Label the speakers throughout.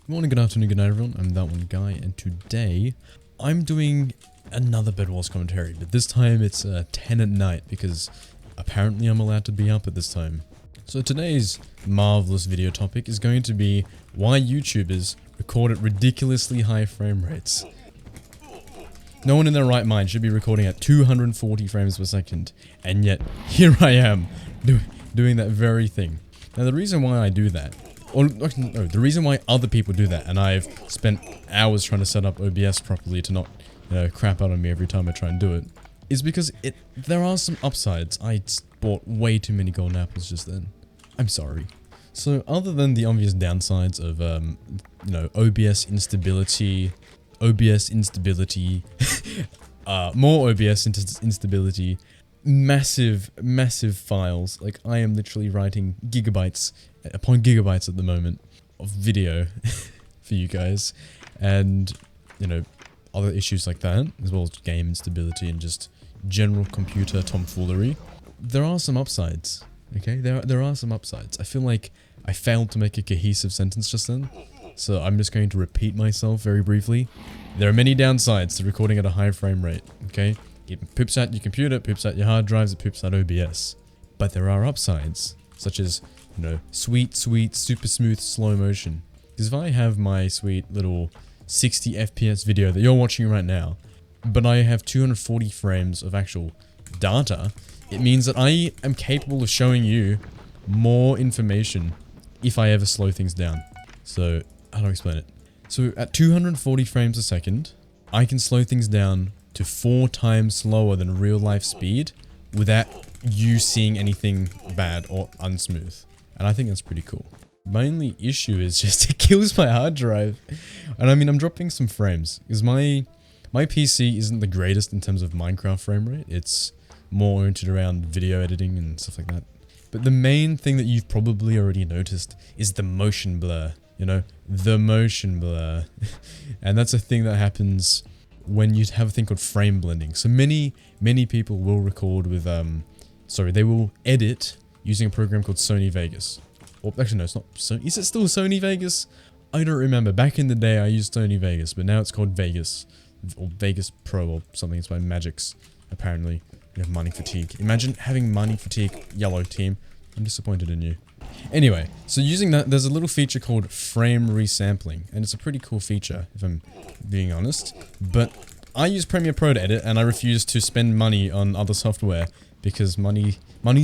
Speaker 1: Good morning, good afternoon, good night everyone, I'm that one guy, and today I'm doing another bedwars commentary, but this time it's 10 at night because apparently I'm allowed to be up at this time. So today's marvelous video topic is going to be why YouTubers record at ridiculously high frame rates. No one in their right mind should be recording at 240 frames per second, and yet here I am doing that very thing. Now the reason why I do that, the reason why other people do that, and I've spent hours trying to set up OBS properly to not, crap out on me every time I try and do it, is because there are some upsides. I bought way too many golden apples just then. I'm sorry. So other than the obvious downsides of, OBS instability, more OBS instability, massive files, like I am literally writing gigabytes upon gigabytes at the moment of video for you guys, and other issues like that, as well as game instability and just general computer tomfoolery. There are some upsides, okay? There are some upsides. I feel like I failed to make a cohesive sentence just then, so I'm just going to repeat myself very briefly. There are many downsides to recording at a high frame rate, okay? It poops out your computer, it poops out your hard drives, it poops out OBS. But there are upsides, such as, sweet, super smooth slow motion. Because if I have my sweet little 60 FPS video that you're watching right now, but I have 240 frames of actual data, it means that I am capable of showing you more information if I ever slow things down. So, how do I explain it? So at 240 frames a second, I can slow things down to 4 times slower than real life speed without you seeing anything bad or unsmooth. And I think that's pretty cool. My only issue is just it kills my hard drive. And I mean, I'm dropping some frames because my PC isn't the greatest in terms of Minecraft frame rate. It's more oriented around video editing and stuff like that. But the main thing that you've probably already noticed is the motion blur. The motion blur. And that's a thing that happens when you have a thing called frame blending. So many people will record with, they will edit using a program called Sony Vegas. Or actually no, it's not Sony. Is it still Sony Vegas? I don't remember. Back in the day I used Sony Vegas, but now it's called Vegas. Or Vegas Pro or something. It's by Magix, apparently. You have money fatigue. Imagine having money fatigue, yellow team. I'm disappointed in you. Anyway, so using that, there's a little feature called frame resampling, and it's a pretty cool feature, if I'm being honest. But I use Premiere Pro to edit, and I refuse to spend money on other software, because money's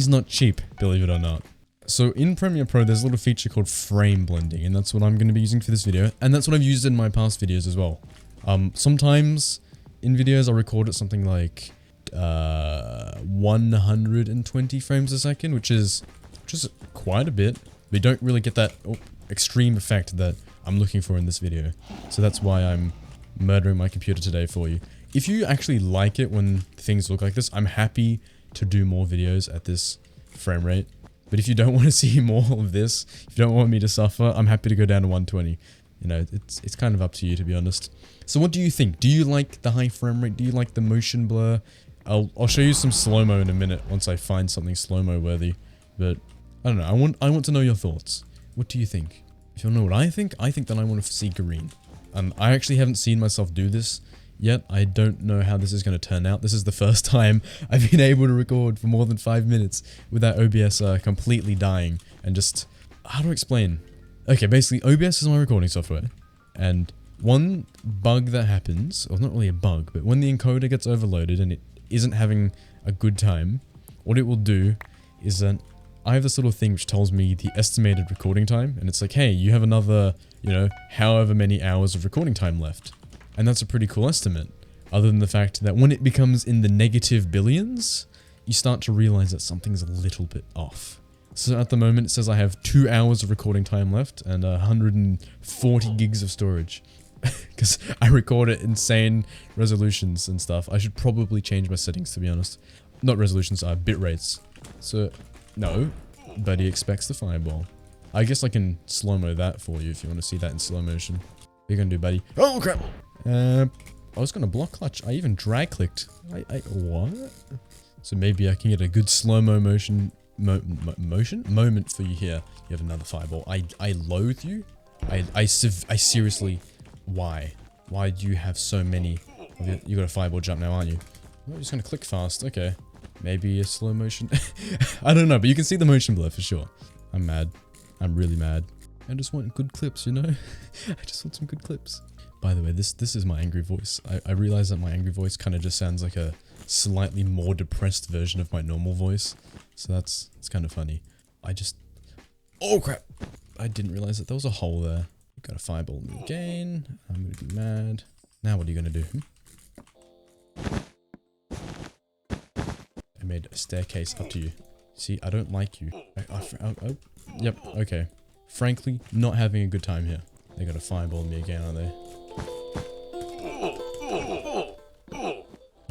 Speaker 1: not cheap, believe it or not. So in Premiere Pro, there's a little feature called frame blending, and that's what I'm going to be using for this video, and that's what I've used in my past videos as well. Sometimes in videos I'll record at something like 120 frames a second, which is quite a bit. We don't really get that extreme effect that I'm looking for in this video. So that's why I'm murdering my computer today for you. If you actually like it when things look like this, I'm happy to do more videos at this frame rate. But if you don't want to see more of this, if you don't want me to suffer, I'm happy to go down to 120. It's kind of up to you, to be honest. So what do you think? Do you like the high frame rate? Do you like the motion blur? I'll show you some slow-mo in a minute once I find something slow-mo worthy. But I don't know. I want to know your thoughts. What do you think? If you want to know what I think that I want to see green. I actually haven't seen myself do this yet. I don't know how this is going to turn out. This is the first time I've been able to record for more than 5 minutes without OBS completely dying. And just, how to explain? Okay, basically OBS is my recording software. And one bug that happens, or not really a bug, but when the encoder gets overloaded and it isn't having a good time, what it will do is that I have this little thing which tells me the estimated recording time, and it's like, hey, you have another, however many hours of recording time left. And that's a pretty cool estimate, other than the fact that when it becomes in the negative billions, you start to realize that something's a little bit off. So at the moment it says I have 2 hours of recording time left and 140 gigs of storage. Because I record at insane resolutions and stuff. I should probably change my settings, to be honest. Not resolutions, bit rates. So, no, but he expects the fireball. I guess I can slow-mo that for you if you want to see that in slow motion. What are you gonna do, buddy? Oh, crap! I was gonna block clutch. I even drag-clicked. What? So maybe I can get a good slow-mo moment for you here. You have another fireball. I loathe you. I seriously, why? Why do you have so many? You got a fireball jump now, aren't you? Oh, you're just gonna click fast. Okay. Maybe a slow motion. I don't know, but you can see the motion blur for sure. I'm mad. I'm really mad. I just want good clips, you know? I just want some good clips. By the way, this is my angry voice. I realize that my angry voice kind of just sounds like a slightly more depressed version of my normal voice. So it's kind of funny. Oh crap! I didn't realize that there was a hole there. Got a fireball in me again. I'm gonna be mad. Now what are you gonna do? I made a staircase up to you. See, I don't like you. Oh, yep, okay. Frankly, not having a good time here. They got a fireball in me again, aren't they?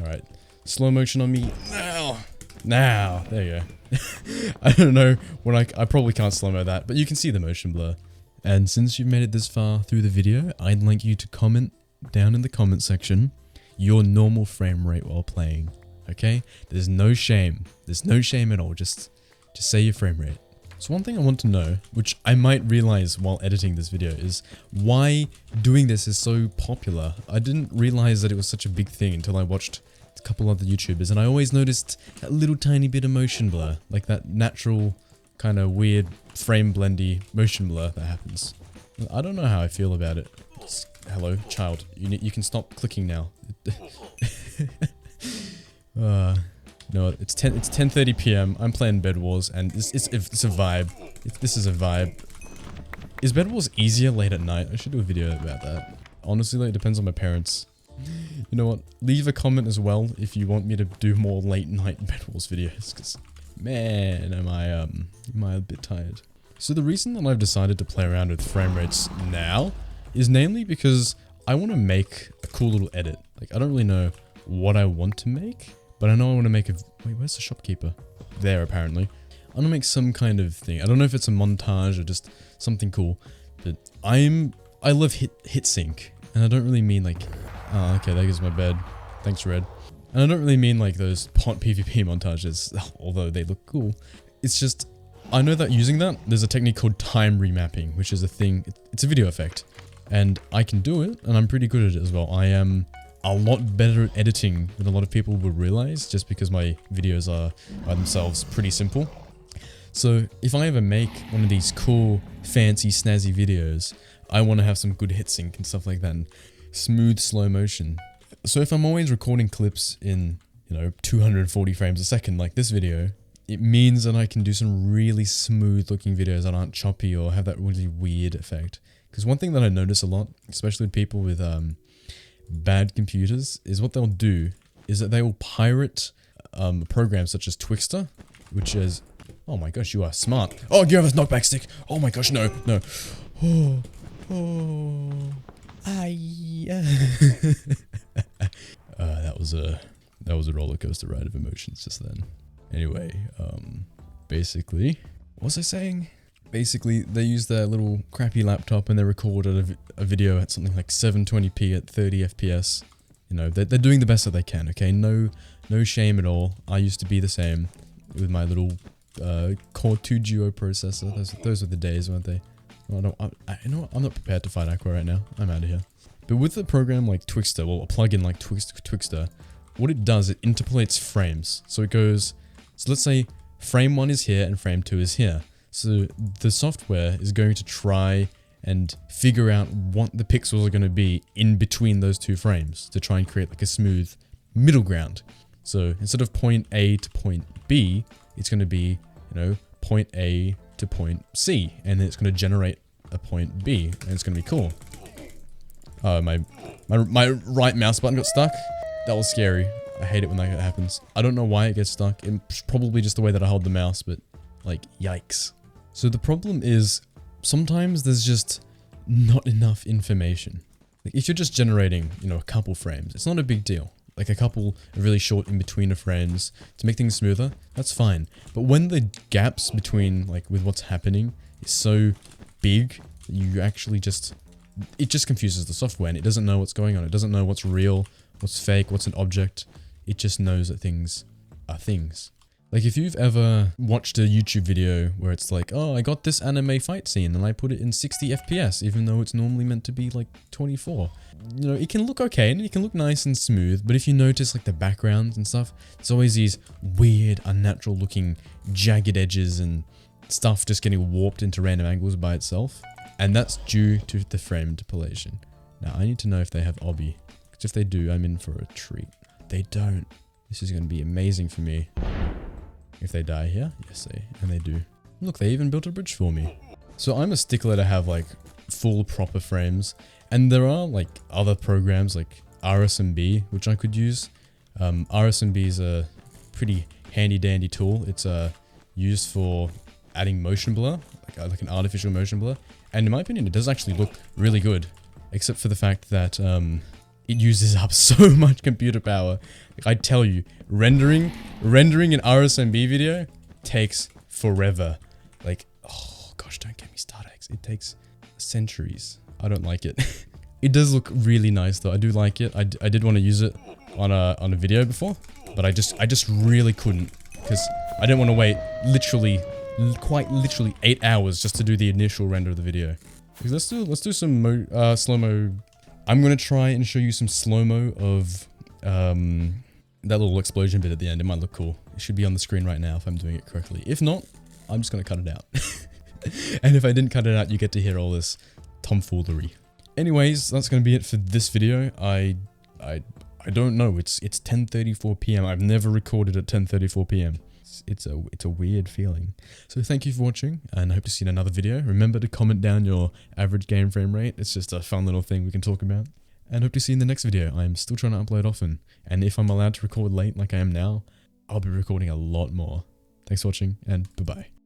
Speaker 1: Alright. Slow motion on me. Now. There you go. I don't know when I probably can't slow-mo that, but you can see the motion blur. And since you've made it this far through the video, I'd like you to comment down in the comment section your normal frame rate while playing. Okay? There's no shame. There's no shame at all. Just say your frame rate. So one thing I want to know, which I might realize while editing this video, is why doing this is so popular. I didn't realize that it was such a big thing until I watched a couple other YouTubers, and I always noticed that little tiny bit of motion blur, like that natural kind of weird frame blendy motion blur that happens. I don't know how I feel about it. Hello, child. You can stop clicking now. No, it's 10:30 p.m. I'm playing Bed Wars, and it's a vibe. This is a vibe. Is Bed Wars easier late at night? I should do a video about that. Honestly, like, it depends on my parents. You know what? Leave a comment as well if you want me to do more late night Bed Wars videos, because man, am I a bit tired. So the reason that I've decided to play around with frame rates now is namely because I want to make a cool little edit. Like, I don't really know what I want to make, but I know I want to make a... Wait, where's the shopkeeper? There, apparently. I want to make some kind of thing. I don't know if it's a montage or just something cool, but I love hit sync, and I don't really mean like... Oh, okay, there goes my bed. Thanks, Red. And I don't really mean like those PotPVP montages, although they look cool. It's just, I know that using that, there's a technique called time remapping, which is a thing, it's a video effect. And I can do it, and I'm pretty good at it as well. I am a lot better at editing than a lot of people would realize, just because my videos are by themselves pretty simple. So if I ever make one of these cool, fancy, snazzy videos, I want to have some good hit sync and stuff like that, and smooth slow motion. So if I'm always recording clips in, 240 frames a second like this video, it means that I can do some really smooth looking videos that aren't choppy or have that really weird effect. Because one thing that I notice a lot, especially with people with bad computers, is what they'll do is that they will pirate programs such as Twixtor, which is... Oh my gosh, you are smart. Oh, you have a knockback stick. Oh my gosh, no. That was a roller coaster ride of emotions just then. Anyway, basically, what was I saying? Basically, they use their little crappy laptop and they record a video at something like 720p at 30 FPS. They're doing the best that they can, okay? No shame at all. I used to be the same with my little Core 2 Duo processor. Those were the days, weren't they? You know what? I'm not prepared to fight Aqua right now. I'm out of here. But with a program like Twixtor, well, a plugin like Twixtor, what it does, it interpolates frames. So it goes, so let's say frame 1 is here and frame 2 is here. So the software is going to try and figure out what the pixels are going to be in between those two frames to try and create like a smooth middle ground. So instead of point A to point B, it's going to be, point A to point C, and then it's going to generate a point B, and it's going to be cool. Oh, my right mouse button got stuck. That was scary. I hate it when that happens. I don't know why it gets stuck. It's probably just the way that I hold the mouse, but like, yikes. So the problem is sometimes there's just not enough information. Like if you're just generating, a couple frames, it's not a big deal. Like a couple of really short in-betweener frames to make things smoother, that's fine. But when the gaps between, like, with what's happening is so big, you actually it just confuses the software and it doesn't know what's going on. It doesn't know what's real, what's fake, what's an object. It just knows that things are things. Like if you've ever watched a YouTube video where it's like, oh, I got this anime fight scene and I put it in 60 FPS, even though it's normally meant to be like 24. You know, it can look okay and it can look nice and smooth, but if you notice like the backgrounds and stuff, there's always these weird, unnatural looking jagged edges and stuff just getting warped into random angles by itself. And that's due to the frame interpolation. Now I need to know if they have obby, because if they do, I'm in for a treat. They don't. This is going to be amazing for me. If they die here, yes they do. Look, they even built a bridge for me. So I'm a stickler to have like full proper frames, and there are like other programs like RSMB which I could use. RSMB is a pretty handy dandy tool. It's used for adding motion blur, like an artificial motion blur, and in my opinion it does actually look really good, except for the fact that it uses up so much computer power. Like, I tell you, rendering an RSMB video takes forever. Like, oh gosh, don't get me started. It takes centuries. I don't like it. It does look really nice though. I do like it. I did want to use it on a video before, but I just really couldn't, because I didn't want to wait quite literally 8 hours just to do the initial render of the video. Because let's do some slow-mo. I'm going to try and show you some slow-mo of that little explosion bit at the end. It might look cool. It should be on the screen right now if I'm doing it correctly. If not, I'm just going to cut it out. And if I didn't cut it out, you get to hear all this tomfoolery. Anyways, that's going to be it for this video. I don't know. It's 10:34 p.m. I've never recorded at 10:34 p.m. It's a weird feeling. So thank you for watching, and I hope to see you in another video. Remember to comment down your average game frame rate. It's just a fun little thing we can talk about. And hope to see you in the next video. I'm still trying to upload often, and if I'm allowed to record late like I am now, I'll be recording a lot more. Thanks for watching, and bye-bye.